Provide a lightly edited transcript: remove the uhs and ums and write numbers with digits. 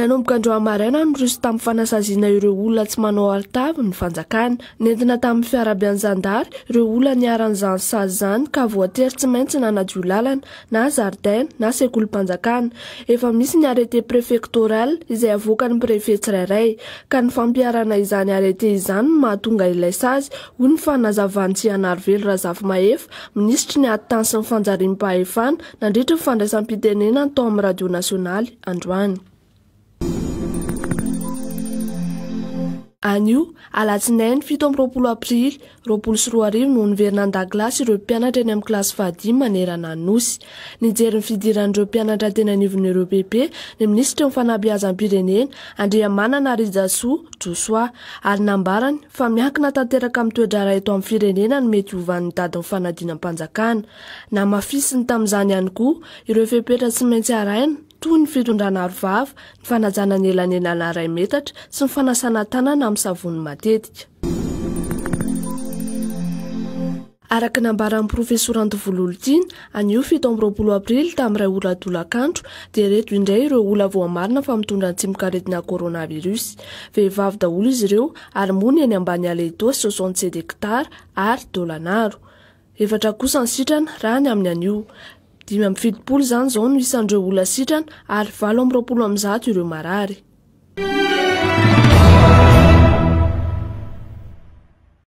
Nanomboka andro maraina no roso tamin'ny fanasazina ireo olona tsy manao alitavy ny fanjakana. Nentina tamin'ny fiarabian'ny zandary ireo olona niaran'izany sazy izany ka voatery tsy maintsy nanadio lalana na zaridaina na sekolim-panjakana. Efa misy ny arrêté préfectoral izay avoakan'ny préfet tsirairay ka ny fampiarana izany arrêté izany no mahatonga ilay sazy hoy ny fanazavany Tsianarivelo Razafimahefy, minisitry ny ati-tany sy ny fanjariam-pahefana nandritra ny fandraisam-pitenena tao amin'ny radio nasionaly androany. Anio, alatsinainy 7 aprily 2024 no niverina an-dakilasy ireo mpianatra eny amin'ny kilasy fahadimy manerana ny nosy. Nijery ny fidiran'ireo mpianatra teny anivon'ireo bebe ny minisitry ny fanabeazam-pirenena Andriamanana Rijasoa Joshua ary nambarany fa miankina tanteraka amin'ny toe-draharaha eto amin'ny firenena ny mety hovan'ny dadin'ny fanadinam-panjakana. Namafisiny tamin'izany ihany koa ireo fepetra tsy maintsy arahina toy ny fitondrana arovava, ny fanajana ny elanelana iray metatra sy ny fanasana tanana amin'ny savony matetika. Araka nambaran'ny profesora Antovololotiny, anio 7 aprily tamin'ny 2 ora tolakandro dia reto indray ireo olona voamarina fa mitondra ny tsimok'aretina coronavirus. Vehivavy daholo izy ireo ary mony eny ambany Aleitosy 67 hectara ary Dolanaro. 4 kosa ny sitrana raha ny amin'ny anio. 570 zany izao no isandreo olona sitrana ary 820 ireo marary.